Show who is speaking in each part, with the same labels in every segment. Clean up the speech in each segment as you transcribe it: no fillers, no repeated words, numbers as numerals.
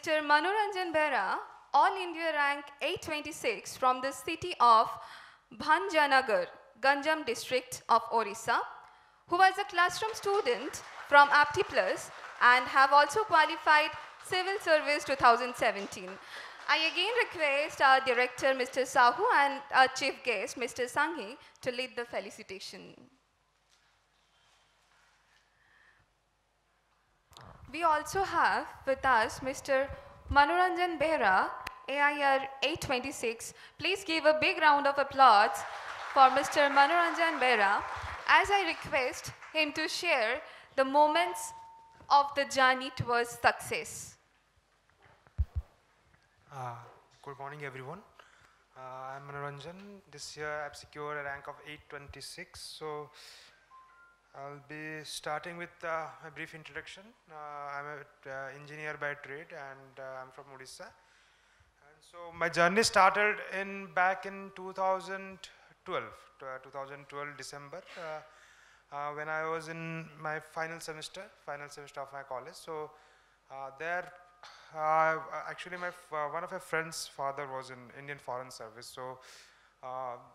Speaker 1: Mr. Manoranjan Behera, All India Rank 826 from the city of Bhanjanagar, Ganjam district of Orissa, who was a classroom student from APTI+ and have also qualified Civil Service 2017. I again request our director, Mr. Sahu, and our chief guest, Mr. Sanghi, to lead the felicitation. We also have with us Mr. Manoranjan Behera, AIR 826. Please give a big round of applause for Mr. Manoranjan Behera as I request him to share the moments of the journey towards success.
Speaker 2: Good morning, everyone. I'm Manoranjan. This year I've secured a rank of 826. So I'll be starting with a brief introduction. I'm an engineer by trade and I'm from Odisha. And so my journey started back in 2012 December, when I was in my final semester of my college. So there, actually one of my friend's father was in Indian Foreign Service. So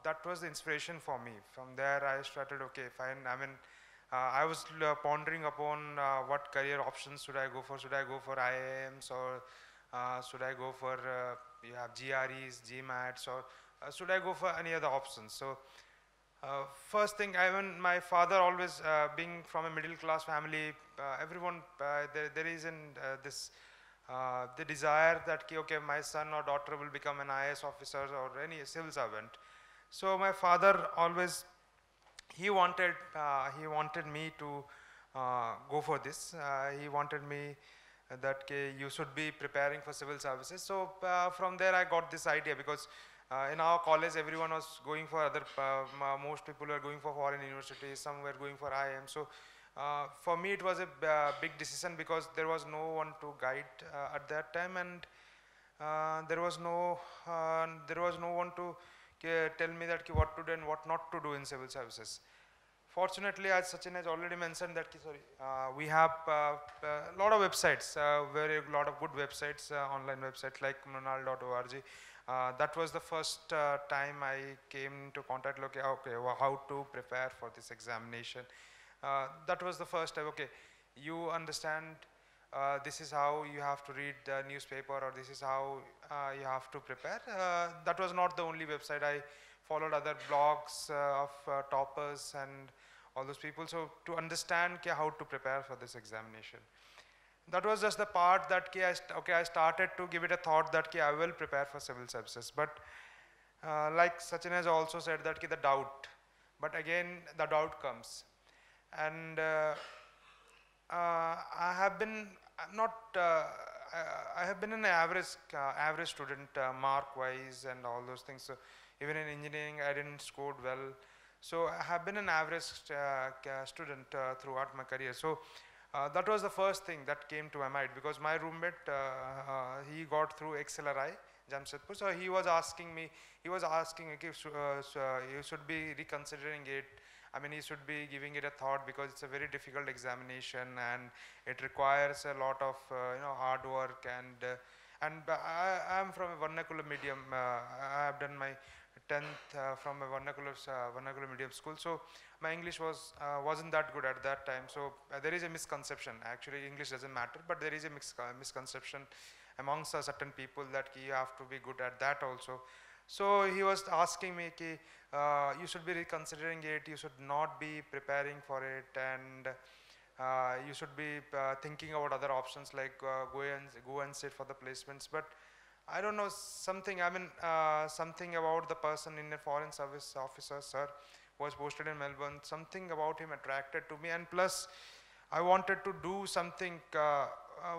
Speaker 2: that was the inspiration for me. From there I started, okay, fine. I mean, I was pondering upon what career options should I go for. Should I go for IIMs or should I go for you have GREs, GMATs, or should I go for any other options? So first thing, my father always, being from a middle class family, everyone, there is the desire that okay, my son or daughter will become an IAS officer or any civil servant. So my father always, he wanted me to go for this. He wanted me that you should be preparing for civil services. So from there I got this idea, because in our college everyone was going for other, most people were going for foreign universities, some were going for IIM. So for me it was a big decision, because there was no one to guide at that time, and there was no one to tell me that what to do and what not to do in civil services. Fortunately, as Sachin has already mentioned, that we have a lot of websites, a lot of good websites, online websites like mnal.org. That was the first time I came into contact. Okay, how to prepare for this examination. That was the first time. Okay, you understand. This is how you have to read the newspaper, or this is how you have to prepare. That was not the only website. I followed other blogs of toppers and all those people, so to understand how to prepare for this examination. That was just the part that I started to give it a thought that I will prepare for civil services. But like Sachin has also said, that the doubt, but again the doubt comes. And I have been an average student, mark wise and all those things. So even in engineering I didn't score well. So I have been an average student throughout my career. So that was the first thing that came to my mind, because my roommate, he got through XLRI, Jamshedpur. So he was asking me, okay, you should be reconsidering it. I mean, you should be giving it a thought, because it's a very difficult examination and it requires a lot of hard work. And I am from a vernacular medium. I have done my 10th from a vernacular medium school. So my English wasn't that good at that time. So there is a misconception. Actually, English doesn't matter, but there is a misconception amongst certain people that you have to be good at that also. So he was asking me, you should be reconsidering it, you should not be preparing for it, and you should be thinking about other options like go and sit for the placements. But I don't know, something about the person in a foreign service officer, sir, was posted in Melbourne. Something about him attracted to me, and plus I wanted to do something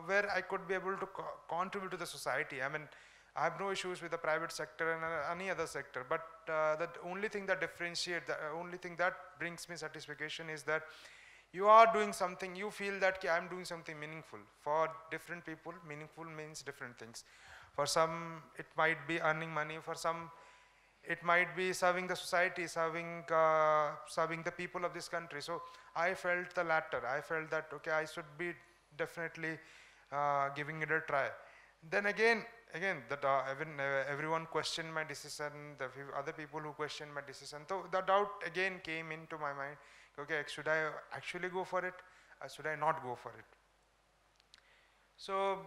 Speaker 2: where I could be able to contribute to the society. I mean, I have no issues with the private sector and any other sector, but the only thing that differentiates, the only thing that brings me satisfaction is that you are doing something, you feel that I am doing something meaningful. For different people, meaningful means different things. For some, it might be earning money. For some, it might be serving the society, serving the people of this country. So I felt the latter. I felt that, okay, I should be definitely giving it a try. Then again, everyone questioned my decision. The other people who questioned my decision. So the doubt again came into my mind. Okay, should I actually go for it, or should I not go for it? So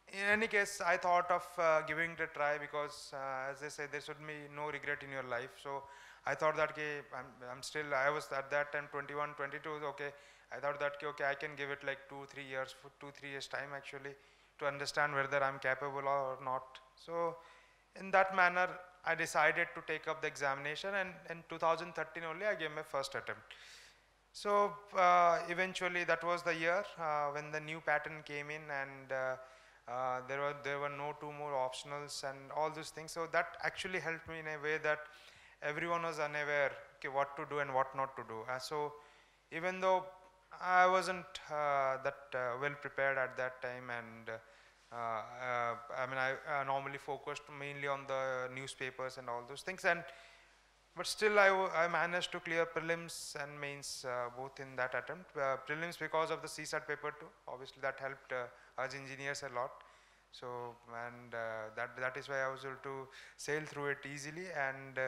Speaker 2: in any case, I thought of giving it a try because, as they say, there should be no regret in your life. So I thought that I was at that time 21, 22. Okay, I thought that okay, I can give it like 2-3 years, for 2-3 years time actually, to understand whether I'm capable or not. So in that manner, I decided to take up the examination, and in 2013 only I gave my first attempt. So eventually that was the year when the new pattern came in, and there were no two more optionals and all those things. So that actually helped me in a way that everyone was unaware okay, what to do and what not to do. So even though I wasn't that well prepared at that time, and I normally focused mainly on the newspapers and all those things, but still I managed to clear prelims and mains both in that attempt. Prelims because of the CSAT paper too. Obviously that helped us engineers a lot. So that is why I was able to sail through it easily. And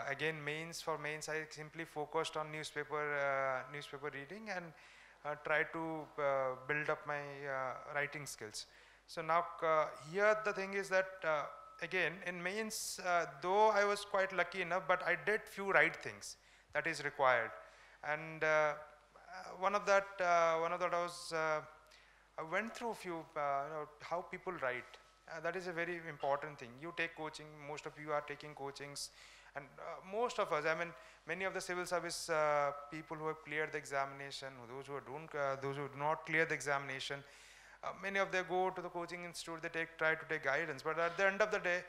Speaker 2: again, for mains I simply focused on newspaper reading and try to build up my writing skills. So now here the thing is that again in mains, though I was quite lucky enough, but I did few right things that is required. And one of that I went through few how people write. That is a very important thing. You take coaching, most of you are taking coachings, and most of us, many of the civil service people who have cleared the examination, those who do not clear the examination, many of them go to the coaching institute, they try to take guidance, but at the end of the day,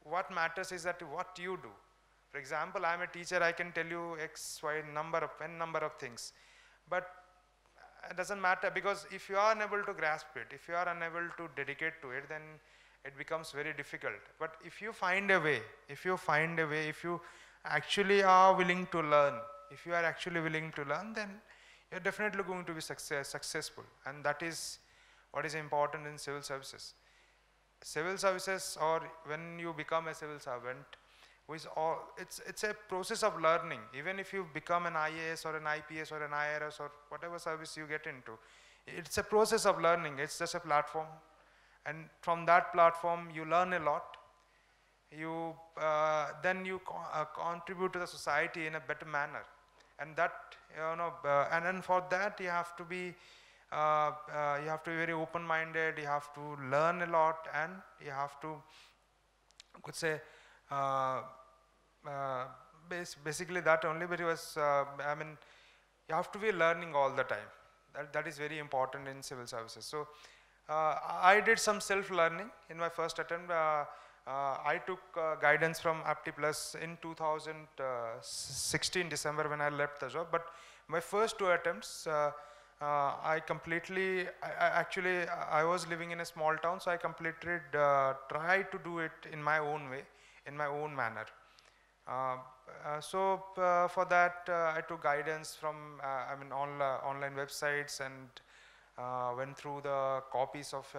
Speaker 2: what matters is that what you do. For example, I am a teacher, I can tell you X, Y n number of things, but it doesn't matter, because if you are unable to grasp it, if you are unable to dedicate to it, then it becomes very difficult. But if you find a way, if you actually are willing to learn, then you're definitely going to be successful. And that is what is important in civil services. Civil services, or when you become a civil servant, it's a process of learning. Even if you become an IAS or an IPS or an IRS or whatever service you get into, it's a process of learning. It's just a platform, and from that platform you learn a lot. You then you contribute to the society in a better manner, and that and then for that you have to be very open-minded. You have to learn a lot, and you have to, I could say, basically that only. But it was you have to be learning all the time. That is very important in civil services. So I did some self-learning in my first attempt. I took guidance from APTI Plus in 2016 December when I left the job. But my first two attempts, I was living in a small town, so I completely tried to do it in my own way, in my own manner. So for that I took guidance from online websites, and went through the copies of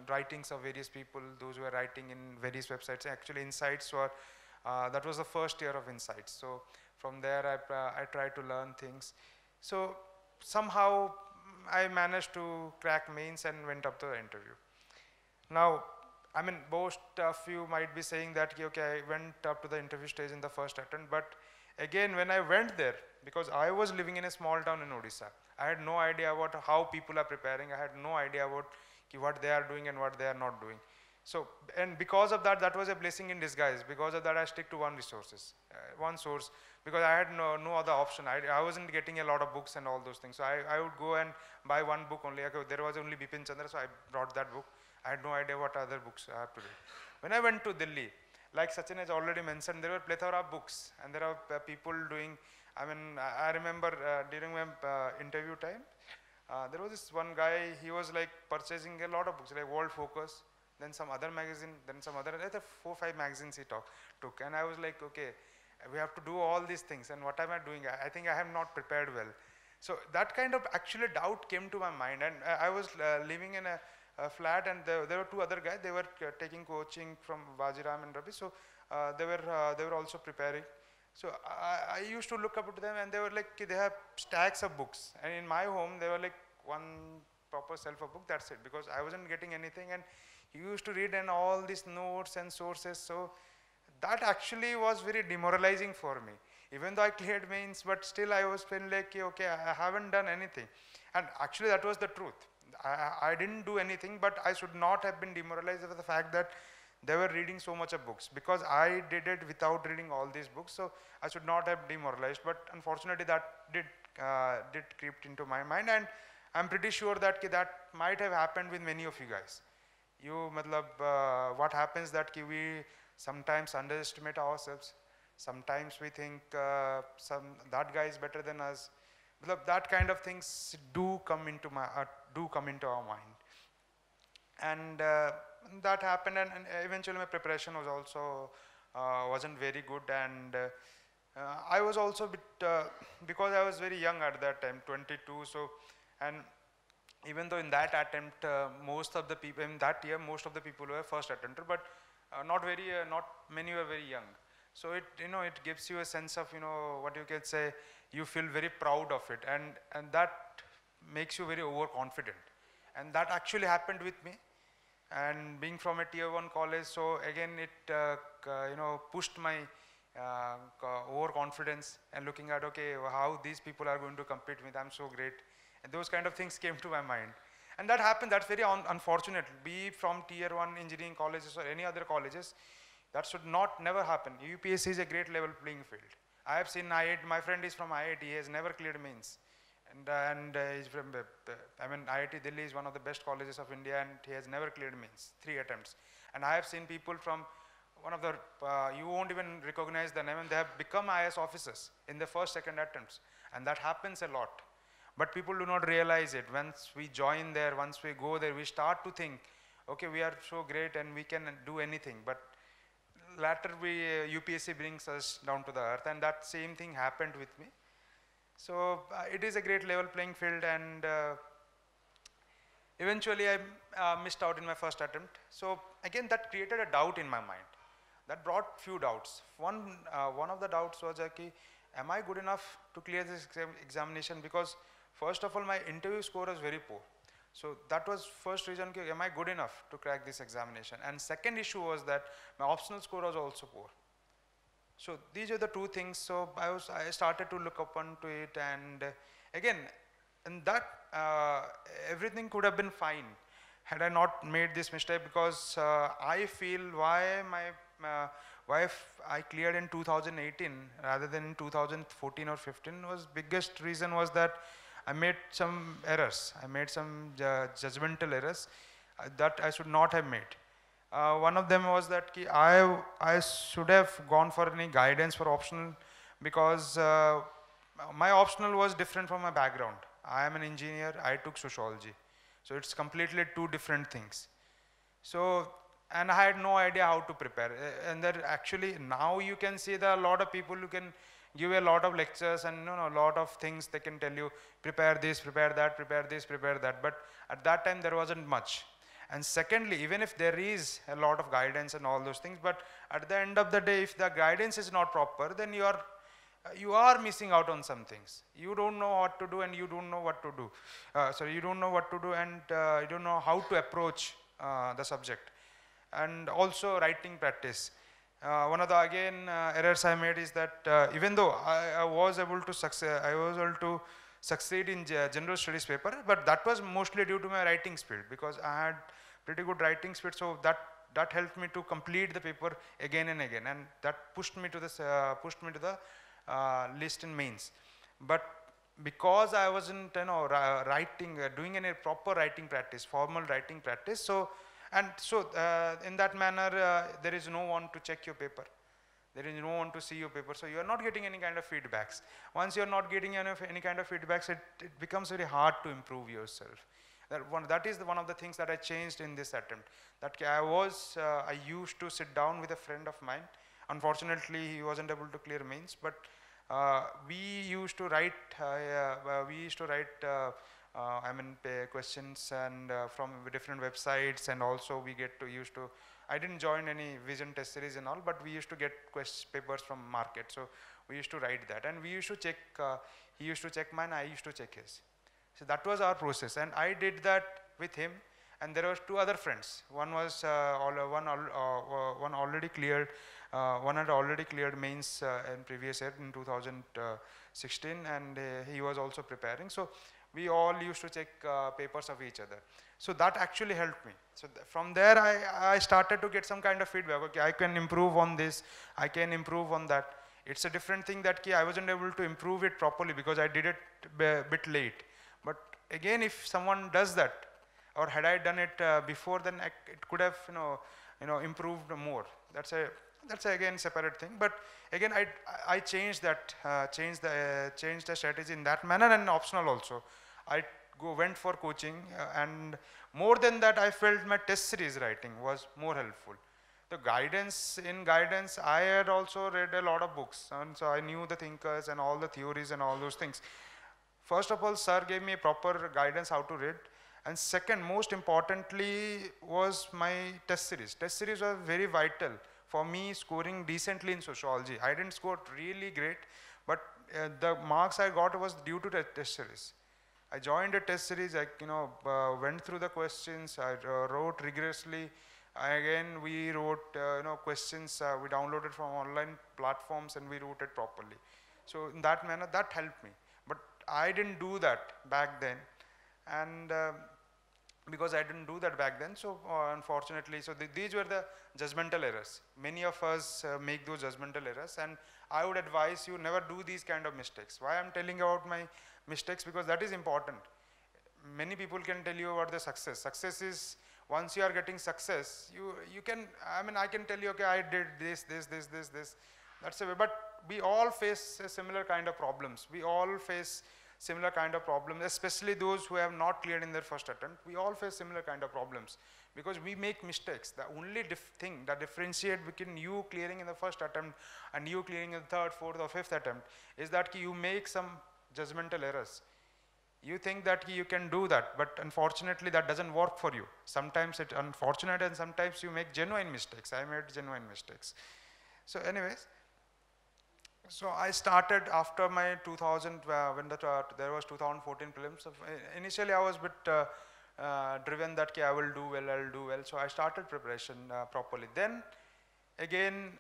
Speaker 2: writings of various people, those who were writing in various websites. Actually Insights were, that was the first year of Insights. So from there I tried to learn things. So somehow I managed to crack mains and went up to the interview. Now, most of you might be saying that, okay, I went up to the interview stage in the first attempt, but again, when I went there, because I was living in a small town in Odisha, I had no idea about how people are preparing. I had no idea about what they are doing and what they are not doing. So, and because of that, that was a blessing in disguise. Because of that, I stick to one source, because I had no other option. I wasn't getting a lot of books and all those things. So I would go and buy one book only. There was only Bipin Chandra, so I brought that book. I had no idea what other books I have to read. When I went to Delhi, like Sachin has already mentioned, there were plethora of books, and there are people doing, I remember during my interview time, there was this one guy, he was like purchasing a lot of books, like World Focus, then some other magazine, then some other, 4-5 magazines he took, and I was like, okay, we have to do all these things, and what am I doing? I think I have not prepared well. So that kind of actually doubt came to my mind, and I was living in a flat, and there were two other guys. They were taking coaching from Vajiram and Ravi, so they were also preparing. So I used to look up to them, and they were like, they have stacks of books, and in my home they were like one proper shelf of book. That's it, because I wasn't getting anything, and he used to read and all these notes and sources. So that actually was very demoralizing for me. Even though I cleared mains, but still I was feeling like, okay, I haven't done anything. And actually that was the truth. I didn't do anything, but I should not have been demoralized with the fact that they were reading so much of books, because I did it without reading all these books. So I should not have demoralized, but unfortunately that did creep into my mind, and I'm pretty sure that that might have happened with many of you guys. What happens that we sometimes underestimate ourselves. Sometimes we think that guy is better than us. That kind of things do come into our mind, and that happened. And eventually, my preparation was also wasn't very good, and I was also a bit because I was very young at that time, 22. So, and even though in that attempt, most of the people in that year, most of the people were first attempter, but not many were very young. So it gives you a sense of what you can say. You feel very proud of it, and that makes you very overconfident, and that actually happened with me. And being from a tier 1 college, so again it pushed my overconfidence, and looking at, okay, how these people are going to compete with, I'm so great, and those kind of things came to my mind. And that happened. That's very unfortunate. Be from tier 1 engineering colleges or any other colleges, that should never happen. UPSC is a great level playing field. I have seen IIT, my friend is from IIT, he has never cleared mains. And he's from, IIT Delhi is one of the best colleges of India, and he has never cleared mains, 3 attempts. And I have seen people from one of the, you won't even recognize the name, and they have become IAS officers in the first, second attempts. And that happens a lot. But people do not realize it. Once we join there, once we go there, we start to think, okay, we are so great and we can do anything. But later UPSC brings us down to the earth, and that same thing happened with me. So it is a great level playing field, and eventually I missed out in my first attempt. So again, that created a doubt in my mind. That brought few doubts. One of the doubts was, okay, am I good enough to clear this examination? Because first of all, my interview score was very poor. So that was first reason, okay, am I good enough to crack this examination? And second issue was that my optional score was also poor. So these are the two things. So I started to look up onto it, and again, in that everything could have been fine had I not made this mistake, because I feel why I cleared in 2018 rather than in 2014 or 15 was biggest reason was that I made some errors. I made some judgmental errors that I should not have made. One of them was that I should have gone for any guidance for optional, because my optional was different from my background. I am an engineer, I took sociology. So it's completely two different things. So, and I had no idea how to prepare. And there actually, now you can see there are a lot of people who can give a lot of lectures and a lot of things they can tell you, prepare this, prepare that, prepare this, prepare that. But at that time there wasn't much. And secondly, even if there is a lot of guidance and all those things, but at the end of the day, if the guidance is not proper, then you are missing out on some things. You don't know what to do, and you don't know what to do. You don't know what to do, and you don't know how to approach the subject. And also writing practice. One of the errors I made is that even though I was able to succeed in general studies paper, but that was mostly due to my writing speed, because I had pretty good writing speed. So that helped me to complete the paper again and again, and that pushed me to the list in mains. But because I wasn't doing any proper writing practice, formal writing practice, so in that manner there is no one to check your paper. There is no one to see your paper, so you are not getting any kind of feedbacks. Once you are not getting any kind of feedbacks, it becomes very hard to improve yourself. That is one of the things that I changed in this attempt. That I used to sit down with a friend of mine. Unfortunately, he wasn't able to clear mains, but we used to write questions and from different websites, and also we get to used to, I didn't join any vision test series and all, but we used to get papers from market. So we used to write that, and we used to check, he used to check mine, I used to check his. So that was our process, and I did that with him. And there was two other friends. One was one already cleared, one had already cleared mains in previous year in 2016, and he was also preparing. So we all used to check papers of each other. So that actually helped me. So from there I started to get some kind of feedback. Okay, I can improve on this, I can improve on that. It's a different thing that I wasn't able to improve it properly because I did it a bit late. But again, if someone does that, or had I done it before, then it could have improved more. That's again separate thing. But again, I changed that, changed the strategy in that manner, and optional also. I went for coaching, and more than that, I felt my test series writing was more helpful. The guidance, I had also read a lot of books, and so I knew the thinkers and all the theories and all those things. First of all, sir gave me proper guidance how to read. And second, most importantly, was my test series. Test series was very vital for me scoring decently in sociology. I didn't score really great, but the marks I got was due to the test series. I joined a test series, I went through the questions, I wrote rigorously. Again, we wrote questions, we downloaded from online platforms, and we wrote it properly. So in that manner, that helped me. But I didn't do that back then. And because I didn't do that back then, so unfortunately, so these were the judgmental errors. Many of us make those judgmental errors, and I would advise you never do these kind of mistakes. Why I'm telling about my mistakes? Because that is important. Many people can tell you about the success. Success is, once you are getting success, you can, I can tell you, okay, I did this. That's a way, but we all face a similar kind of problems. We all face similar kind of problems, especially those who have not cleared in their first attempt. We all face similar kind of problems because we make mistakes. The only thing that differentiates between you clearing in the first attempt and you clearing in the third, fourth or fifth attempt is that you make some judgmental errors. You think that you can do that, but unfortunately that doesn't work for you. Sometimes it's unfortunate, and sometimes you make genuine mistakes. I made genuine mistakes. So anyways, so I started after my 2000, when there was 2014 prelims. So initially I was a bit driven that I will do well, So I started preparation properly. Then again,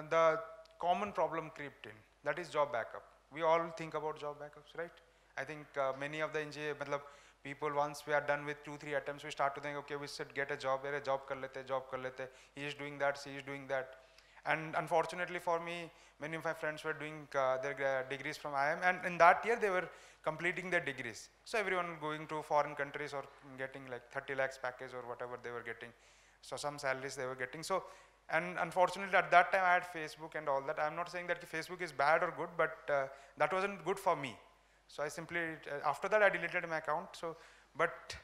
Speaker 2: the common problem crept in, that is job backup. We all think about job backups, right? I think many of the people, once we are done with 2-3 attempts, we start to think, okay, we should get a job, kar lete. He is doing that, she is doing that. And unfortunately for me, many of my friends were doing their degrees from IIM, and in that year they were completing their degrees. So everyone going to foreign countries or getting like 30 lakhs package or whatever they were getting. So some salaries they were getting. So, and unfortunately at that time I had Facebook and all that. I'm not saying that Facebook is bad or good, but that wasn't good for me. So I simply, after that I deleted my account. So, but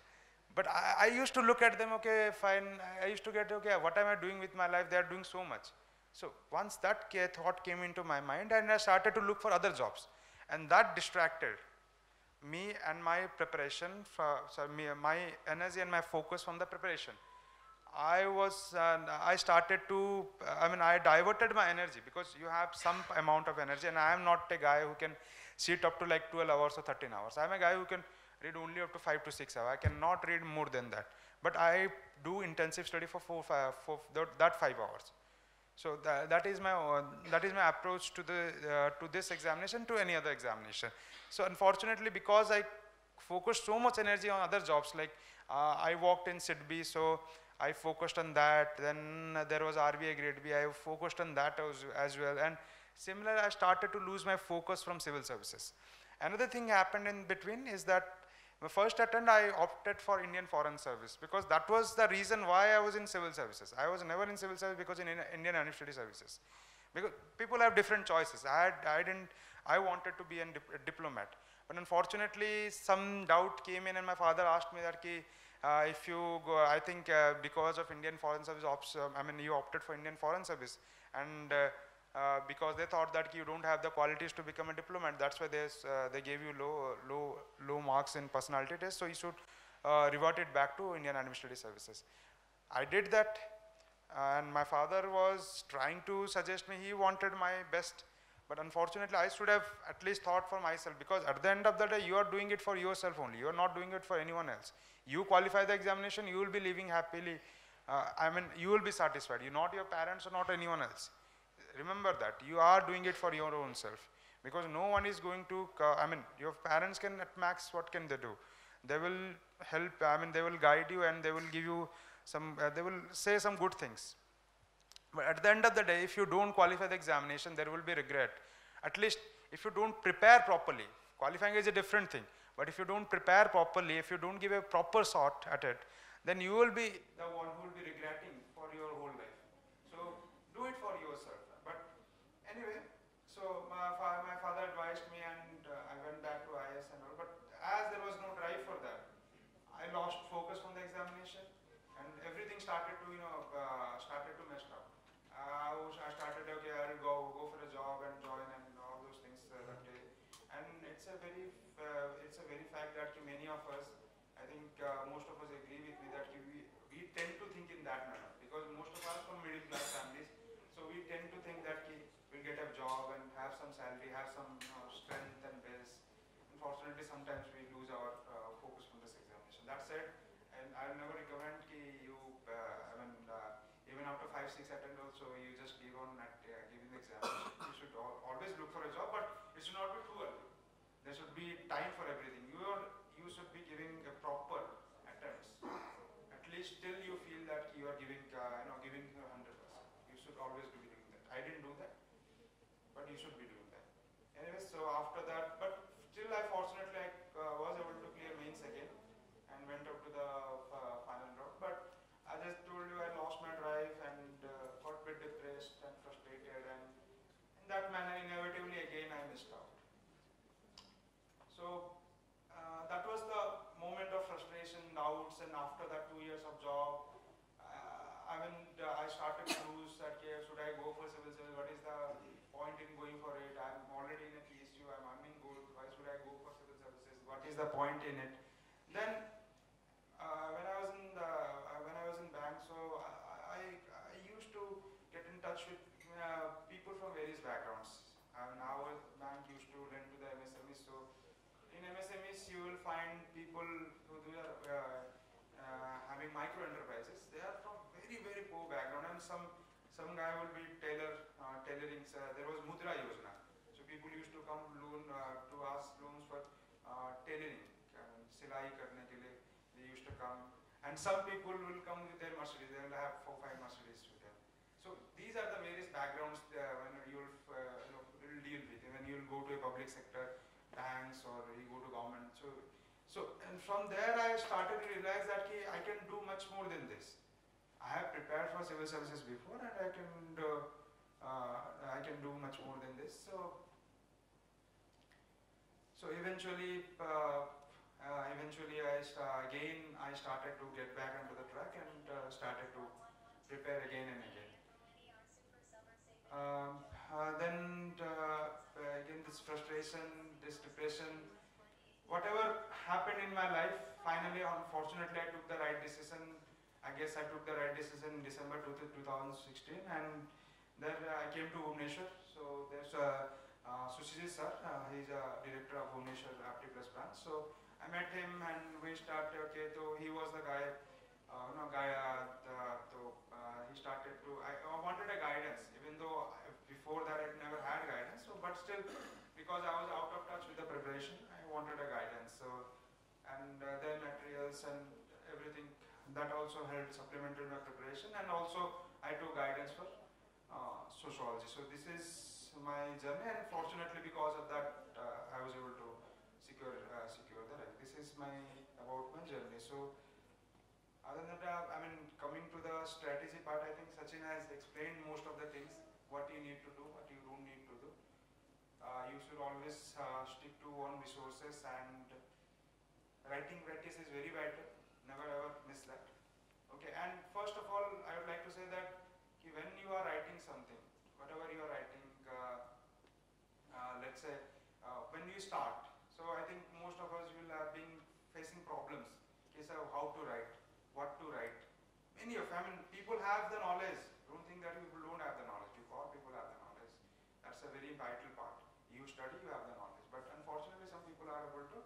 Speaker 2: I used to look at them, okay, fine. I used to get, okay, what am I doing with my life? They are doing so much. So once that thought came into my mind, and I started to look for other jobs, and that distracted me and my preparation, my energy and my focus from the preparation. I started to, I diverted my energy, because you have some amount of energy, and I am not a guy who can sit up to like 12 hours or 13 hours. I'm a guy who can read only up to 5 to 6 hours. I cannot read more than that. But I do intensive study for that 5 hours. So that is my approach to this examination, to any other examination. So unfortunately, because I focused so much energy on other jobs, like I worked in SIDB, so I focused on that. Then there was RBI Grade B. I focused on that as well. And similarly, I started to lose my focus from civil services. Another thing happened in between is that my first attempt, I opted for Indian Foreign Service, because that was the reason why I was in civil services. I was never in civil service because in Indian Administrative Services. Because people have different choices. I wanted to be a diplomat. But unfortunately, some doubt came in, and my father asked me that if you go, I think because of Indian Foreign Service, you opted for Indian Foreign Service. And because they thought that you don't have the qualities to become a diplomat. That's why they gave you low marks in personality test. So you should revert it back to Indian Administrative Services. I did that, and my father was trying to suggest me. He wanted my best, but unfortunately, I should have at least thought for myself, because at the end of the day, you are doing it for yourself only. You are not doing it for anyone else. You qualify the examination, you will be living happily. You will be satisfied. You, not your parents or not anyone else. Remember that you are doing it for your own self, because no one is going to, your parents can at max, what can they do? They will help, they will guide you, and they will give you some, they will say some good things. But at the end of the day, if you don't qualify the examination, there will be regret. At least if you don't prepare properly, qualifying is a different thing, but if you don't prepare properly, if you don't give a proper shot at it, then you will be the one who will be regretting for your whole life. So do it for yourself. But anyway, so my father advised me, and I went back to IAS and all, but as there was no drive for that, I lost focus from the examination, and everything started to, started to mess up. I started, okay, I'll go for a job and join and all those things that day. And it's a very fact that many of us, I think most of us agree with me that we tend to think in that manner, because most of us from middle class families, so we tend to think that we'll get a job and have some salary, have some strength and base. Unfortunately, sometimes we lose our focus from this examination. That said, and I'll never recommend you, even after 5-6 attempts also, you just give on at giving the examination. You should always look for a job, but it should not be too early. There should be time for everything. You should be giving a proper attempts. At least till you feel that you are giving, giving 100%. You should always be doing that. I didn't do that, but you should be doing that. Anyway, so after that, but still I fortunately was able to clear mains again and went up to the final round. But I just told you, I lost my drive and got a bit depressed and frustrated, and in that manner inevitably again I missed out. So that was the moment of frustration, doubts, and after that 2 years of job, I started to lose that, should I go for civil service? What is the point in going for it? I'm already in a PSU, I'm earning good, why should I go for civil services? What is the point in it? Then when I was in bank, so I used to get in touch with people from various backgrounds. Now bank used to lend to the MSMEs, so in MSMEs you will find people who are having micro enterprises. They are from very poor background, and some guy will be tailoring. There was Mudra Yojana, so people used to come to ask loans for tailoring, silai karne ke liye. They used to come, and some people will come with their Mercedes. They will have 4-5 Mercedes with them. So these are the various backgrounds when you will deal with when you will go to a public sector, banks, or you go to government. So and from there I started to realize that I can do much more than this. I have prepared for civil services before, and I can do much more than this. So eventually I started to get back onto the track and started to prepare again and again. Then again, this frustration, this depression, whatever happened in my life, finally, unfortunately, I took the right decision. I guess I took the right decision in December 2016, and then I came to Bhubaneswar. So there's Sushil sir, he's a director of Bhubaneswar APTI branch. So I met him, and we started. Okay, so he was the guy. He started to. I wanted a guidance, even though before that I never had guidance. So, but still, because I was out of touch with the preparation, I wanted a guidance. So, and then materials and everything that also helped supplemented my preparation, and also I took guidance for sociology. So this is my journey, and fortunately because of that I was able to secure the rank. This is about my journey. So other than that, coming to the strategy part, I think Sachin has explained most of the things, what you need to do, what you don't need to do. You should always stick to own resources, and writing practice is very vital. Never ever miss that. Okay, and first of all, I would like to say that when you are writing something, whatever you are writing, start? So I think most of us will have been facing problems. Okay, so how to write, what to write. Many of, I mean, people have the knowledge. Don't think that people don't have the knowledge. You all people have the knowledge. That's a very vital part. You study, you have the knowledge. But unfortunately, some people are able to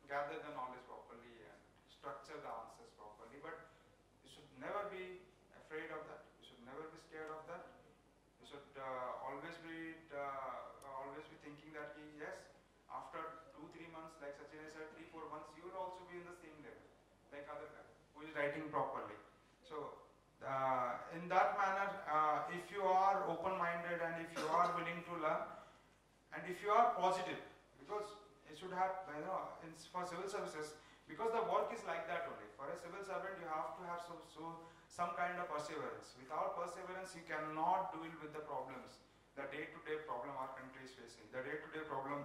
Speaker 2: gather the knowledge properly and structure the answers properly. But you should never be afraid of that. You should never be scared of that. You should always be thinking that yes, after 2-3 months, like Sachin said, 3-4 months, you will also be in the same level, like other guy who is writing properly. So in that manner, if you are open-minded and if you are willing to learn, and if you are positive, because it should have, for civil services, because the work is like that only. For a civil servant, you have to have some kind of perseverance. Without perseverance, you cannot deal with the problems, the day-to-day problem our country is facing, the day-to-day problem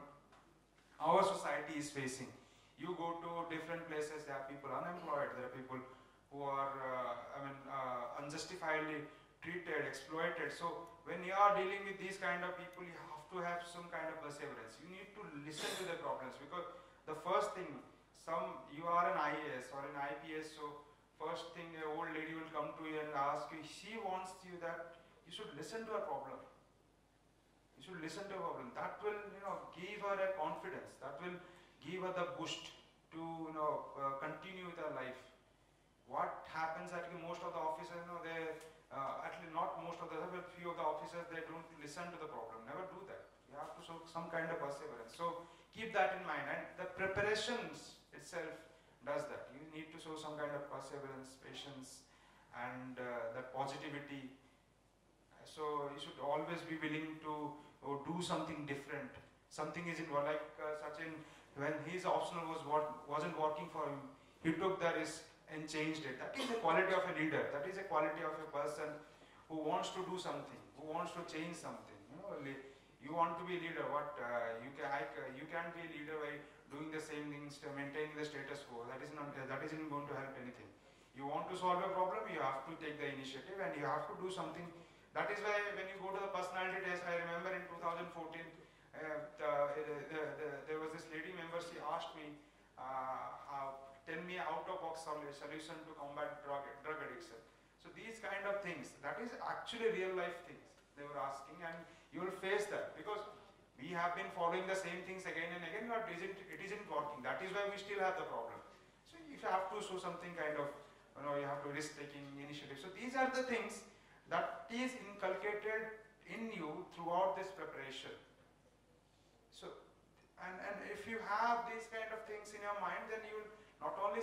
Speaker 2: our society is facing. You go to different places, there are people unemployed, there are people who are, unjustifiably treated, exploited. So when you are dealing with these kind of people, you have to have some kind of perseverance. You need to listen to the problems, because the first thing, you are an IAS or an IPS, so first thing an old lady will come to you and ask you, she wants you that you should listen to her problem. You should listen to her problem. That will, give her a confidence. That will give her the boost to, continue with her life. What happens at most of the officers, they, actually not most of the, but few of the officers, they don't listen to the problem. Never do that. You have to show some kind of perseverance. So keep that in mind. And the preparations itself does that. You need to show some kind of perseverance, patience, and that positivity. So you should always be willing to do something different. Something is involved. Like Sachin, when his optional wasn't working for him, he took the risk and changed it. That is the quality of a leader. That is a quality of a person who wants to do something, who wants to change something. You want to be a leader. You can't be a leader by doing the same things to maintaining the status quo. That isn't going to help anything. You want to solve a problem, you have to take the initiative and you have to do something. That is why when you go to the personality test, I remember in 2014, there was this lady member, she asked me, tell me out-of-box solution to combat drug addiction. So these kind of things, that is actually real life things they were asking, and you will face that, because we have been following the same things again and again, but it isn't working. That is why we still have the problem. So if you have to show something kind of, you have to risk-taking initiative. So these are the things that is inculcated in you throughout this preparation. So, and if you have these kind of things in your mind, then you will not only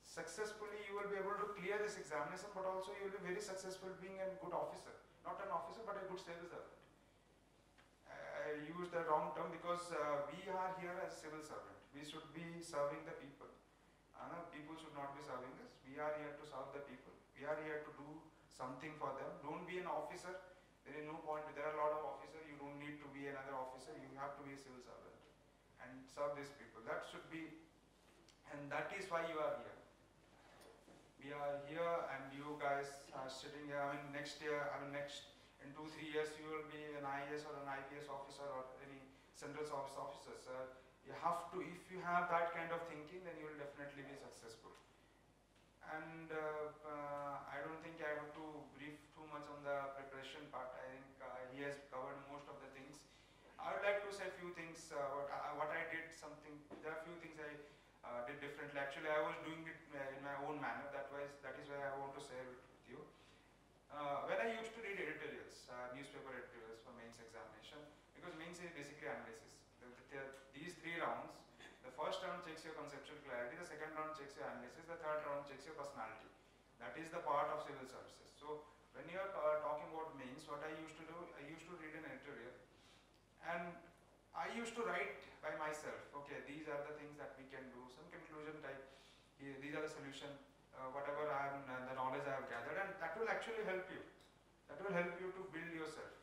Speaker 2: successfully you will be able to clear this examination, but also you will be very successful being a good officer. Not an officer, but a good civil servant. I used the wrong term because we are here as civil servant. We should be serving the people. People should not be serving us. We are here to serve the people. We are here to do something for them. Don't be an officer. There is no point. There are a lot of officers. You don't need to be another officer. You have to be a civil servant and serve these people. That should be, and that is why you are here. We are here, and you guys are sitting here. Next year, in 2-3 years, you will be an IAS or an IPS officer or any central service officer. You have to, if you have that kind of thinking, then you will definitely be successful. And I don't think I have to brief too much on the preparation part. I think he has covered most of the things. I would like to say a few things. What I did, there are a few things I did differently. Actually, I was doing it in my own manner. That is why I want to share it with you. When I used to read editorials, newspaper editorials for mains examination, because mains is basically analysis. These 3 rounds, the first round checks your conceptual clarity, the second round checks your analysis, the third round checks your personality. That is the part of civil services. So when you are talking about mains, what I used to do, I used to read an editorial, and I used to write by myself. Okay, these are the things that we can do. Some conclusion type. These are the solution. Whatever I have, the knowledge I have gathered, and that will actually help you. That will help you to build yourself.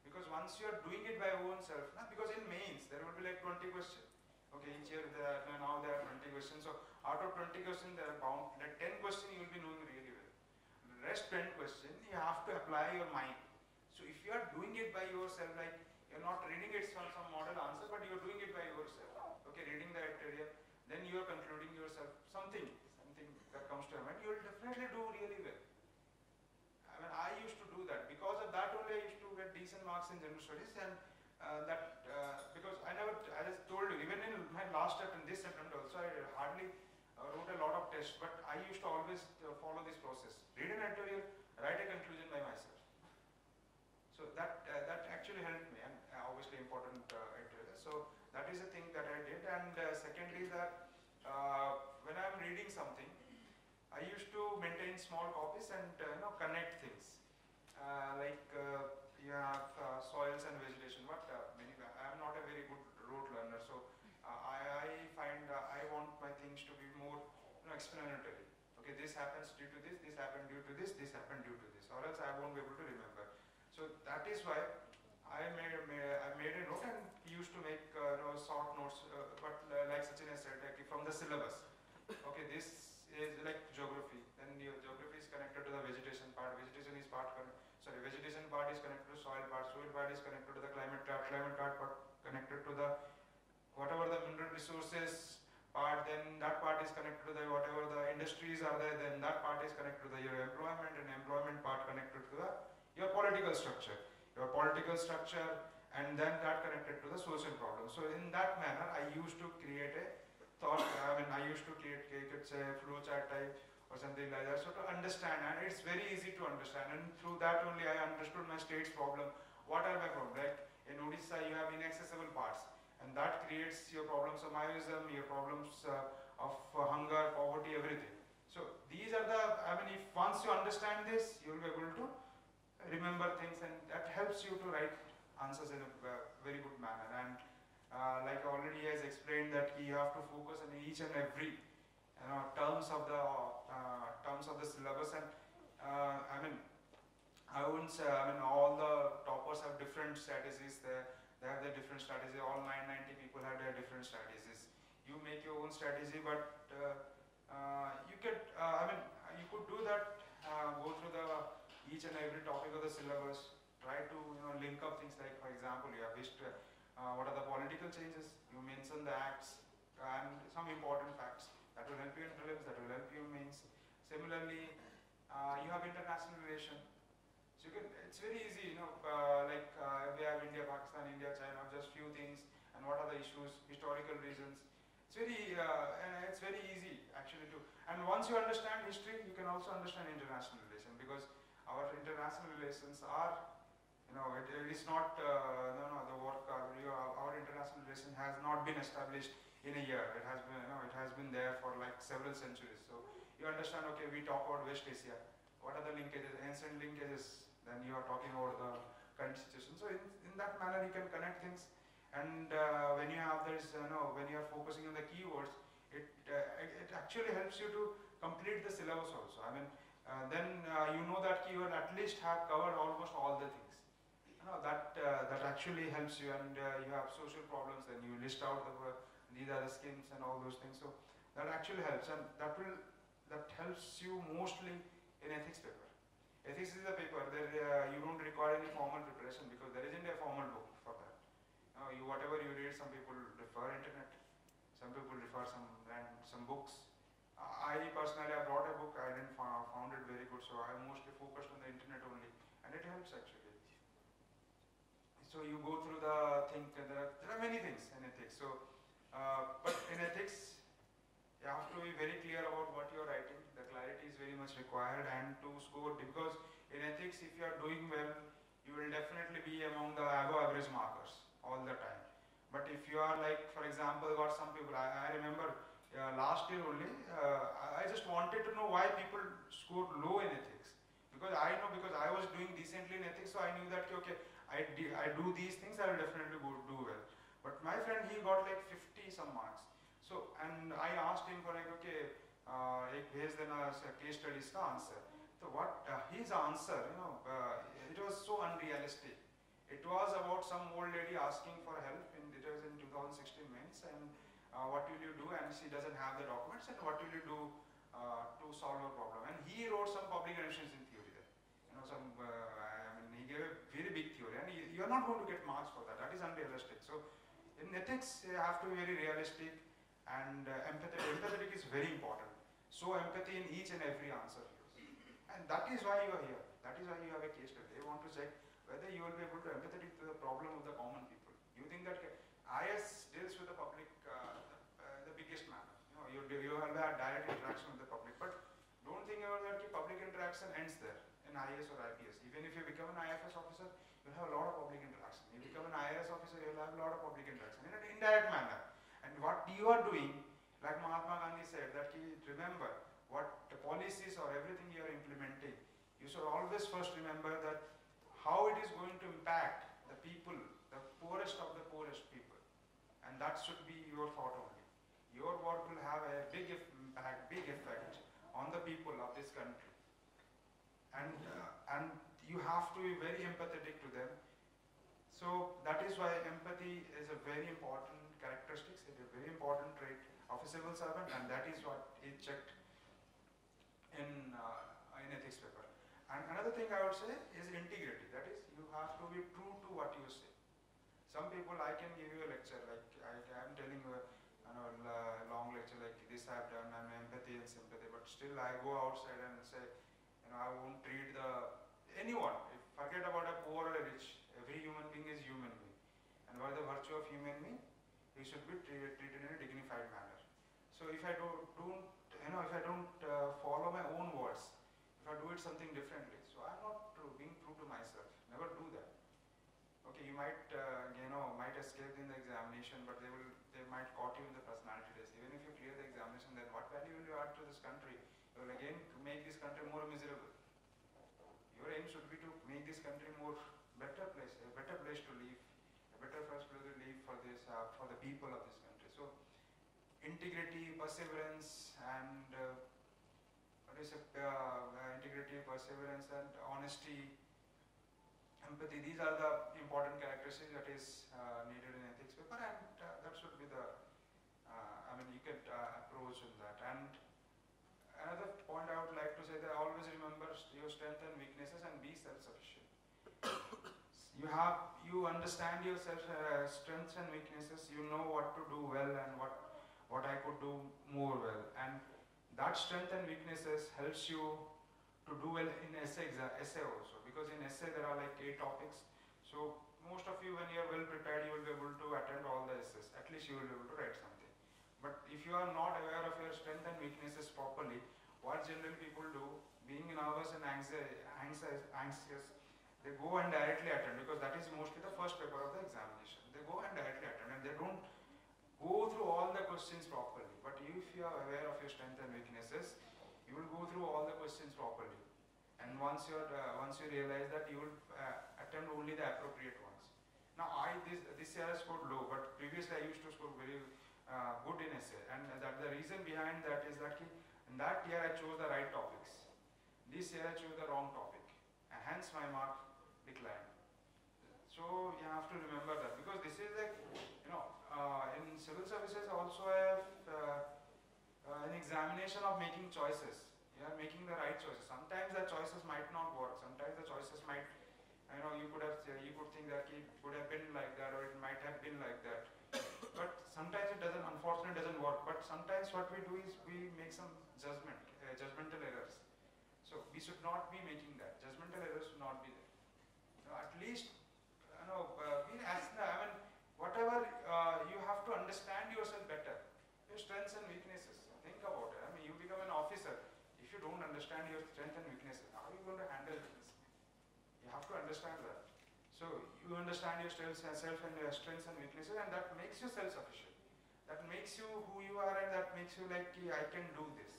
Speaker 2: Because once you are doing it by your own self, because in mains there will be like 20 questions. Okay, each year now there are 20 questions. So out of 20 questions, there are bound like 10 questions you will be knowing really well. The rest 10 questions you have to apply your mind. So if you are doing it by yourself, like you're not reading it from some model answer, but you're doing it by yourself.
Speaker 3: you're concluding yourself, something that comes to your mind, you'll definitely do really well. I mean, I used to do that. Because of that only, I used to get decent marks in general studies, and because I never, as I told you, even in my last attempt, this attempt also, I hardly wrote a lot of tests, but I used to always follow this process. Read an editorial, write a conclusion by myself. So that actually helped me, and obviously important editorial. So that is a thing that I did, and secondly that when I'm reading something, I used to maintain small copies and connect things. You have soils and vegetation. I'm not a very good rote learner, so I find I want my things to be more explanatory. Okay, this happens due to this happened due to this happened due to this, or else I won't be able to remember. So that is why I made a note and used to make short notes, but like Sachin has said, like from the syllabus. Okay, this is like geography. Then your geography is connected to the vegetation part. Vegetation is vegetation part is connected to soil part. Soil part is connected to the climate part. Climate part connected to the whatever the mineral resources part. Then that part is connected to the whatever the industries are there. Then that part is connected to the your employment, and employment part connected to the your political structure. Your political structure, and then that connected to the social problem. So in that manner, I used to create a thought. I used to create, say, flowchart type or something like that. So to understand, and it's very easy to understand. And through that only, I understood my state's problem. What are my problems? Like in Odisha, you have inaccessible parts, and that creates your problems of Maoism, your problems of hunger, poverty, everything. So these are the. If once you understand this, you will be able to remember things, and that helps you to write answers in a very good manner. And like already has explained, that you have to focus on each and every terms of the syllabus. And I wouldn't say, all the toppers have different strategies. They have their different strategy. All 990 people have their different strategies. You make your own strategy, but you could do that. Go through each and every topic of the syllabus. Try to link up things like, for example, you have wished what are the political changes. You mention the acts and some important facts that will help you in prelims, that will help you in mains. Similarly, you have international relation. So it's very easy, we have India, Pakistan, India, China, just few things, and what are the issues, historical reasons. It's very easy actually to. And once you understand history, you can also understand international relation, because our international relations are, it is not the work. Our international relation has not been established in a year. It has been there for like several centuries. So you understand. Okay, we talk about West Asia. What are the linkages, ancient linkages? Then you are talking about the current situation. So in that manner, you can connect things. And when you have this, when you are focusing on the keywords, it actually helps you to complete the syllabus also. Then you know that keyword at least have covered almost all the things. That actually helps you. And you have social problems, then you list out these are the schemes and all those things. So that actually helps, and that helps you mostly in ethics paper. Ethics is a paper there you don't require any formal preparation, because there isn't a formal book for that. Whatever you read, some people refer internet, some people refer some books. I personally, I brought a book. I didn't found it very good, so I mostly focused on the internet only, and it helps actually. So you go through the thing. There are many things in ethics. So, but in ethics, you have to be very clear about what you are writing. The clarity is very much required, and to score, because in ethics, if you are doing well, you will definitely be among the above average markers all the time. But if you are like, for example, got some people, I remember last year only, I just wanted to know why people scored low in ethics. Because I was doing decently in ethics, so I knew that, okay, I do these things, I will definitely do well. But my friend, he got like 50 some marks. So, and I asked him for like, okay, एक भेज देना case studies का answer. So what his answer, it was so unrealistic. It was about some old lady asking for help. It was in 2016 mains, and what will you do? And she doesn't have the documents, and what will you do to solve her problem? And he wrote some public relations in theory there. He gave a very big theory, and you are not going to get marks for that. That is unrealistic. So in ethics, you have to be very realistic, And empathetic is very important. So empathy in each and every answer here. And that is why you are here. That is why you have a case study. They want to check whether you will be able to empathetic to the problem of the common people. You think that IAS deals with the public the biggest manner. You have a direct interaction with the public, but don't think about that public interaction ends there in IAS or IPS. Even if you become an IFS officer, you'll have a lot of public interaction. You become an IAS officer, you'll have a lot of public interaction in an indirect manner. And what you are doing, like Mahatma Gandhi said, that remember what the policies or everything you are implementing, you should always first remember that how it is going to impact the people, the poorest of the poorest people. And that should be your thought only. Your work will have a big impact, big effect on the people of this country. And you have to be very empathetic to them. So that is why empathy is a very important characteristic, it's a very important trait of a civil servant, and that is what is checked in ethics paper. And another thing I would say is integrity. That is, you have to be true to what you say. Some people, I can give you a lecture, like I am telling you a long lecture like this I have done, I'm empathy and sympathy, but still I go outside and say, I won't treat anyone. Forget about a poor or a rich. Every human being is human being. And what is the virtue of human being? He should be treated in a dignified manner. So if I don't follow my own words, if I do it something differently, so I'm not being true to myself. Never do that. Okay, you might might escape in the examination, but they might caught you in the personality test. Even if you clear the examination, then what value will you add to this country? You will again make this country more miserable. Your aim should be to make this country better place to live, a better place to live for the people of this country. So integrity, perseverance, and integrity, perseverance, and honesty, empathy. These are the important characteristics that is needed in ethics paper, and that should be the. You can approach in that. And another point I would like to say that always remember your strengths and weaknesses and be self-sufficient. You understand your strengths and weaknesses. You know what to do well and what I could do more well. And that strength and weaknesses helps you to do well in essay also. Because in essay there are like 8 topics. So most of you, when you are well prepared, you will be able to attend all the essays. At least you will be able to write something. But if you are not aware of your strength and weaknesses properly, what generally people do, being nervous and anxious, they go and directly attend, because that is mostly the first paper of the examination. They go and directly attend and they don't go through all the questions properly. But if you are aware of your strengths and weaknesses, you will go through all the questions properly. And once you realize that, you will attempt only the appropriate ones. Now this year I scored low, but previously I used to score very good in essay, and that the reason behind that is that in that year I chose the right topics. This year I chose the wrong topic, and hence my mark declined. So you have to remember that, because this is like, in civil services also I have an examination of making choices. You are making the right choices. Sometimes the choices might not work. Sometimes the choices might, you could think that it would have been like that, or it might have been like that. But sometimes it doesn't, unfortunately doesn't work. But sometimes what we do is we make some judgmental errors. So we should not be making that. Judgmental errors should not be there. At least, whatever, you have to understand yourself better. Your strengths and weaknesses. Think about it. You become an officer. If you don't understand your strengths and weaknesses, how are you going to handle this? You have to understand that. So you understand your strengths and your strengths and weaknesses, and that makes you self-sufficient. That makes you who you are, and that makes you like, I can do this.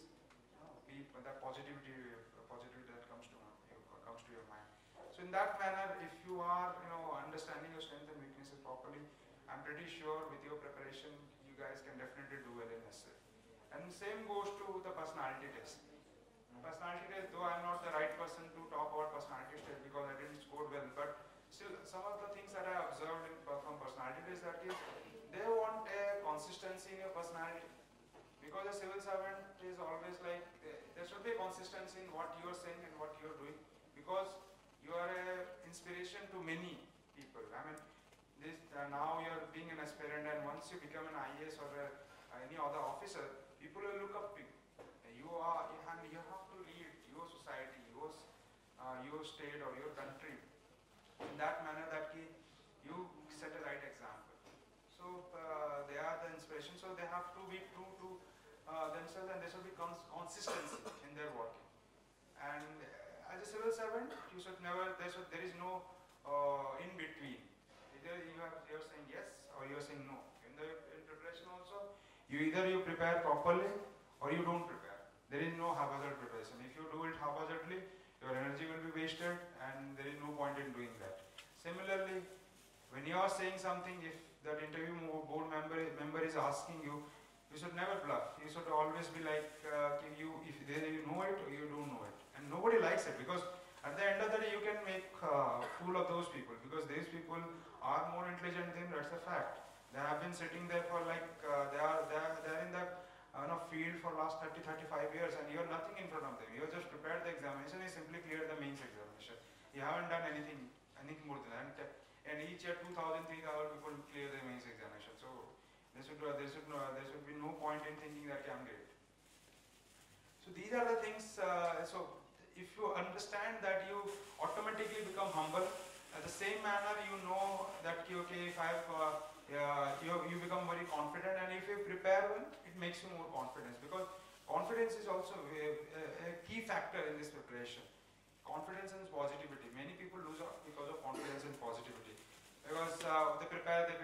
Speaker 3: That positivity that comes to your mind. So in that manner, if you are understanding your strengths and weaknesses properly, I'm pretty sure with your preparation, you guys can definitely do well in essay. And same goes to the personality test. Personality test, though I'm not the right person to talk about personality test because I didn't score well, but still some of the things that I observed from personality test, that is, they want a consistency in your personality. Because a civil servant is always like, there should be a consistency in what you are saying and what you are doing, because you are an inspiration to many people. Now you are being an aspirant, and once you become an IAS or any other officer, people will look up to you. You have to lead your society, your state or your country in that manner that you set a right example. So they are the inspiration. So they have to be true to themselves, and there should be consistency in their working. And as a civil servant, you should never. There is no in between. Either you're saying yes or you're saying no. In preparation also, you prepare properly or you don't prepare. There is no haphazard preparation. If you do it haphazardly, your energy will be wasted, and there is no point in doing that. Similarly, when you are saying something, if that interview board member is asking you, you should never bluff. You should always be like, if you know it or you don't know it. And nobody likes it, because at the end of the day, you can make fool of those people, because these people are more intelligent than you. That's a fact. They have been sitting there for like, they're in the field for last 30-35 years, and you have nothing in front of them. You have just prepared the examination, you simply cleared the mains examination. You haven't done anything more than that. And each year 2,000, 3,000 people clear the mains examination. So there should be no point in thinking that I'm great. So these are the things. So if you understand that, you automatically become humble. At the same manner, you know that okay, if I have you become very confident, and if you prepare well, it makes you more confident, because confidence is also a key factor in this preparation. Confidence and positivity. Many people lose out because of confidence and positivity, because they prepare, then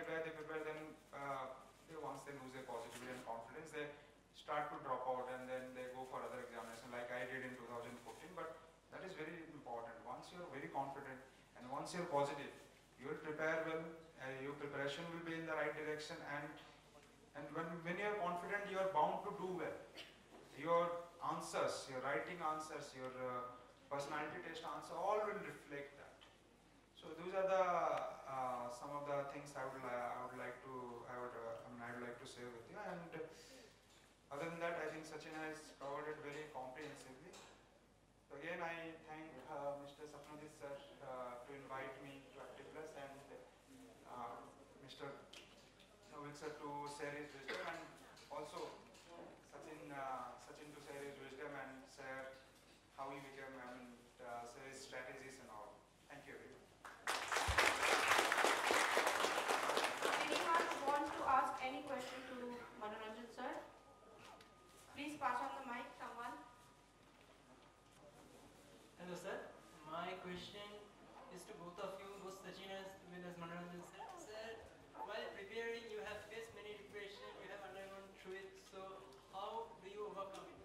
Speaker 3: once they lose their positivity and confidence, they start to drop out, and then they go for other examination like I did in 2014. But that is very important. Once you are very confident and once you are positive, you will prepare well, your preparation will be in the right direction, and when you are confident, you are bound to do well. Your answers, your writing answers, your personality test answer, all will reflect that. So those are the some of the things I would like to share with you. And other than that, I think Sachin has covered it very comprehensively. So again, I thank Mr. Sapnodit sir to invite me to APTI+, and Mr. Novik sir to share his wisdom, and also Sachin to share his wisdom and share how he became, share his strategies and all. Thank you everyone.
Speaker 4: Anyone want to ask any question to Manoranjan sir? Please pass on the mic, someone.
Speaker 5: Hello sir, my question is to both of you, both Sachin as well as Manoranjan sir. Sir, while preparing, you have faced many depression, you have undergone through it, so how do you overcome it?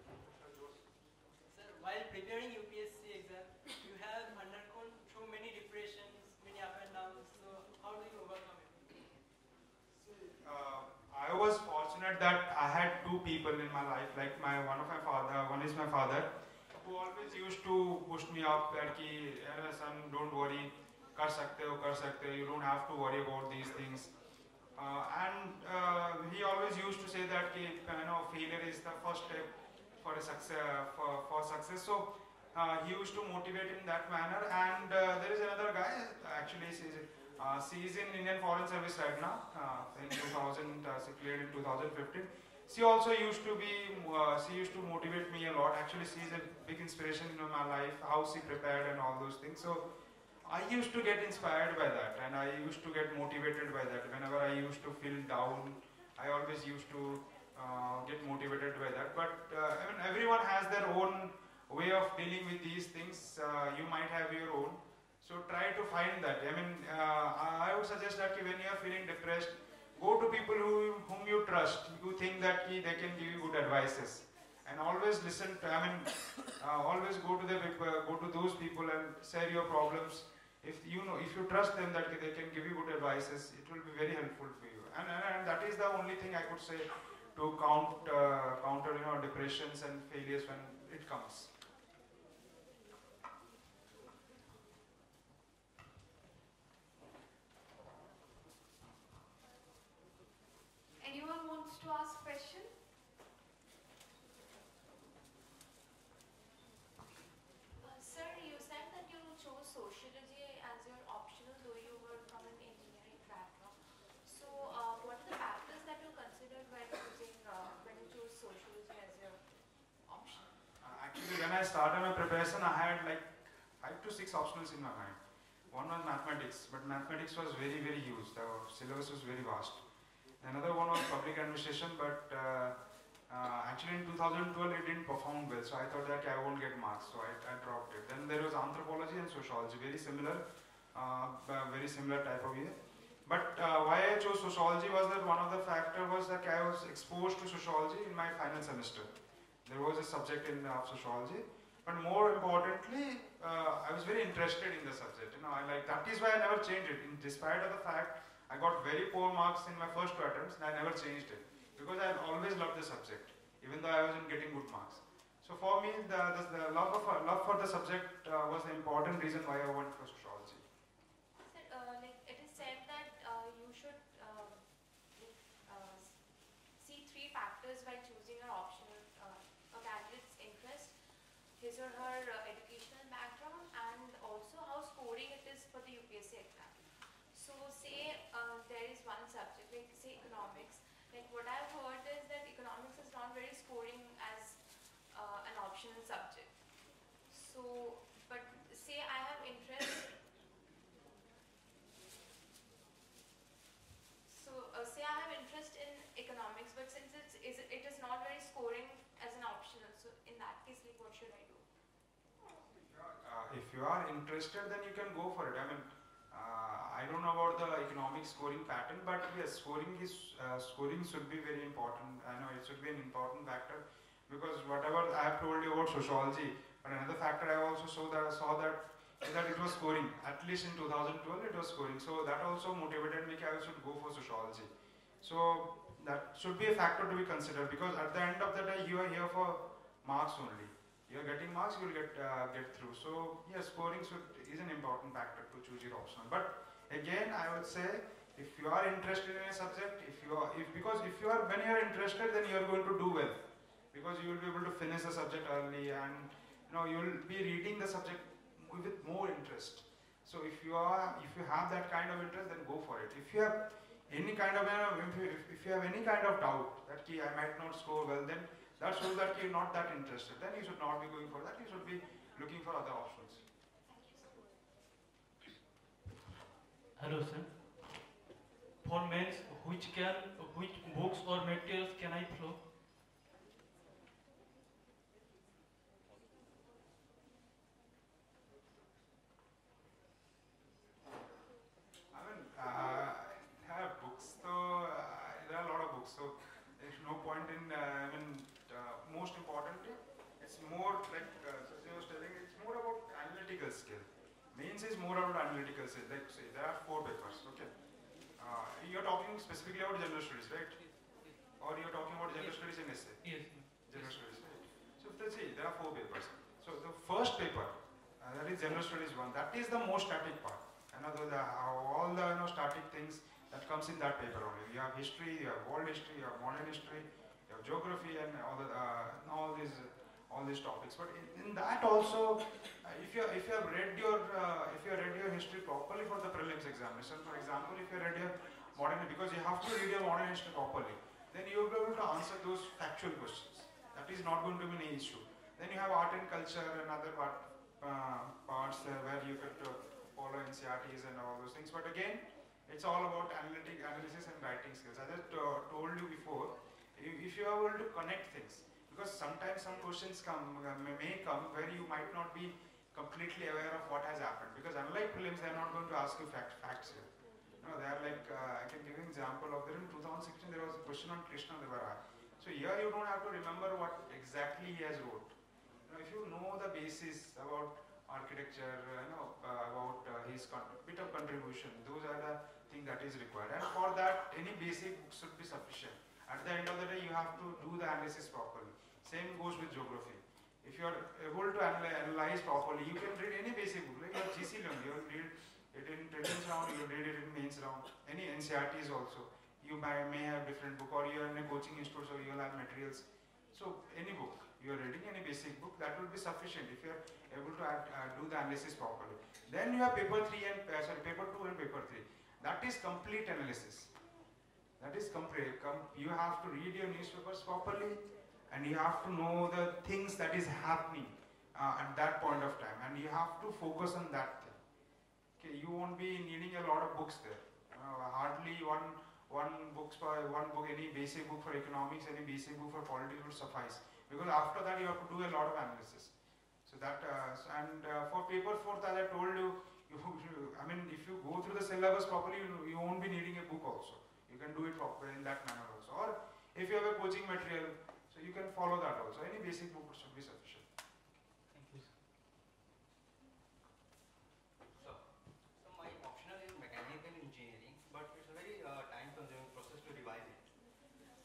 Speaker 5: Sir, while preparing UPSC exam, you have undergone through many depressions, many up and downs, so how do you overcome it?
Speaker 3: I was fortunate that I had two people in my life, like one is my father, who always used to push me up that son, don't worry, kar sakte ho, you don't have to worry about these things. And he always used to say that failure is the first step for a success. So he used to motivate in that manner. And there is another guy, actually she is in Indian Foreign Service right now, she cleared in 2015. She also used to motivate me a lot. Actually, she is a big inspiration in my life, how she prepared and all those things. So I used to get inspired by that, and I used to get motivated by that. Whenever I used to feel down, I always used to get motivated by that. But everyone has their own way of dealing with these things. You might have your own. So try to find that. I would suggest that when you are feeling depressed, go to people whom you trust. You think that they can give you good advices, and always listen to. Always go to those people and share your problems. If you trust them that they can give you good advices, it will be very helpful for you. And that is the only thing I could say to counter depressions and failures when it comes.
Speaker 1: Anyone wants to ask question?
Speaker 6: Sir, you said that you chose sociology as your optional, though you were from an engineering background. So, what are the factors that you considered when you chose
Speaker 3: I started my preparation, I had like 5 to 6 optionals in my mind. One was mathematics, but mathematics was very, very huge. The syllabus was very vast. Another one was public administration, but actually in 2012 it didn't perform well, so I thought that I won't get marks, so I dropped it. Then there was anthropology and sociology, very similar type of year. But why I chose sociology was that one of the factor was that I was exposed to sociology in my final semester. There was a subject in sociology, but more importantly, I was very interested in the subject. That is why I never changed it. Despite of the fact I got very poor marks in my first 2 attempts, and I never changed it because I always loved the subject, even though I wasn't getting good marks. So for me, the love for the subject was the important reason why I went for sociology.
Speaker 6: Sir, it is said that you should see 3 factors while choosing your optional, a candidate's interest, his or her educational background, and also how scoring it is for the UPSC exam. So say there is one subject, like say economics, like what I've heard is that economics is not very scoring as an optional subject. So, but say I have interest, say I have interest in economics, but since it is not very scoring as an optional, so in that case, like what should I do?
Speaker 3: If you are interested, then you can go for it. I mean, I don't know about the economic scoring pattern, but yes, scoring should be very important. I know it should be an important factor because whatever I have told you about sociology, but another factor I also saw that it was scoring. At least in 2012, it was scoring. So that also motivated me that I should go for sociology. So that should be a factor to be considered because at the end of the day, you are here for marks only. You are getting marks, you will get through. So yes, scoring is an important factor to choose your optional. But again, I would say if you are interested in a subject, when you are interested, then you are going to do well because you will be able to finish the subject early and you will be reading the subject with more interest. So if you have that kind of interest, then go for it. If you have any kind of if you have any kind of doubt that I might not score well, then that shows that you're not that interested. Then you should not be going for that. You should be looking for other options.
Speaker 7: Hello, sir. For mains, which books or materials can I follow?
Speaker 3: I have books. So there are a lot of books. So there's no point in. Most importantly, it's more like Sachin was telling. It's more about analytical skill. Mains is more about analytical skill. Like say there are 4 papers. Okay. You're talking specifically about general studies, right? Or you're talking about general studies and essay.
Speaker 7: Yes.
Speaker 3: General studies, right? So let's see, there are 4 papers. So the first paper, that is general studies 1. That is the most static part. All the static things that comes in that paper only. You have history, you have world history, you have modern history, you have geography, and all these topics. But in that also, if you have read your history properly for the prelims examination, for example, if you read your modern, because you have to read your modern history properly, then you will be able to answer those factual questions. That is not going to be an issue. Then you have art and culture and other parts where you could follow NCRTs and all those things. But again, it's all about analysis and writing skills. As I told you before, if you are able to connect things, because sometimes some questions may come where you might not be completely aware of what has happened. Because unlike prelims, they are not going to ask you facts here. They are like, I can give you an example of there in 2016, there was a question on Krishna Devaraya. So here you don't have to remember what exactly he has wrote. If you know the basis about architecture, about his bit of contribution, those are the thing that is required. And for that, any basic book should be sufficient. At the end of the day, you have to do the analysis properly. Same goes with geography. If you are able to analyze properly, you can read any basic book. Like your GC learn, you will read it in prelims round, you will read it in mains round. Any NCRTs also. You may have different book, or you are in a coaching institute, so you will have materials. So any book, you are reading any basic book, that will be sufficient if you are able to do the analysis properly. Then you have paper 2 and paper 3. That is complete analysis. That is complete. You have to read your newspapers properly, and you have to know the things that is happening. at that point of time, and you have to focus on that thing. Okay, you won't be needing a lot of books there. Hardly one book, any basic book for economics, any basic book for politics would suffice. Because after that you have to do a lot of analysis. So that for paper fourth, as I told you, I mean, if you go through the syllabus properly, you won't be needing a book also. You can do it properly in that manner also. Or if you have a coaching material, so you can follow that also. Any basic book should be sufficient.
Speaker 7: Thank you, sir.
Speaker 8: So my optional is mechanical engineering, but it's a very time-consuming process to revise it.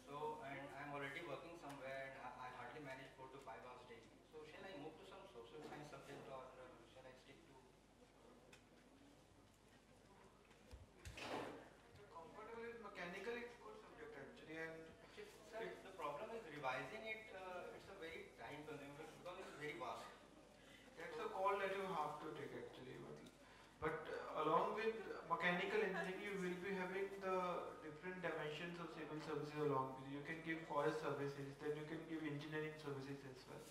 Speaker 8: So, and I'm already working somewhere, and I hardly manage 4 to 5 hours daily. So, shall I move to some social science subject, or shall I stick to?
Speaker 9: Comfortable with mechanical, it's good subject actually, and
Speaker 8: Actually, sir, the problem is revising it. It's a very time-consuming because it's very vast.
Speaker 9: that's a call that you have to take actually. But along with mechanical engineering, you will be having the different dimensions of civil services along with you. You can give forest services, then you can give engineering services as well.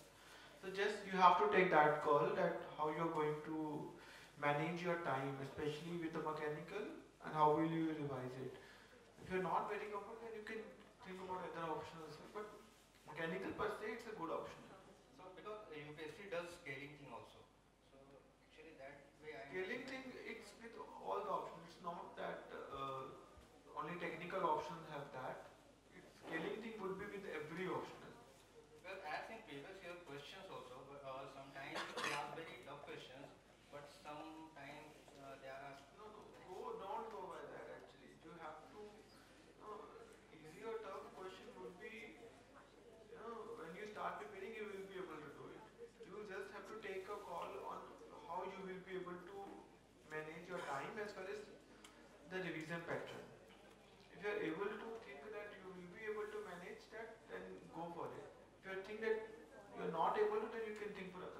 Speaker 9: So just you have to take that call that how you're going to manage your time, especially with the mechanical, and how will you revise it. If you're not very comfortable, then you can think about other options as well. But mechanical per se, it's a good option.
Speaker 8: So, because UPSC does scaling thing also. So, actually, that way I.
Speaker 9: Scaling thing, it's with all the options. It's not that only technical options have that. Scaling thing would be with every optional.
Speaker 8: Well, as in previous year questions also, sometimes they ask very tough questions, but sometimes they are asked.
Speaker 9: Don't go by that actually. You have to, easy or tough question would be, when you start preparing, you will be able to do it. You just have to take a call on how you will be able to manage your time as well as the revision pattern. If you are able to think that you will be able to manage that, then go for it. If you think that you are not able to, then you can think for other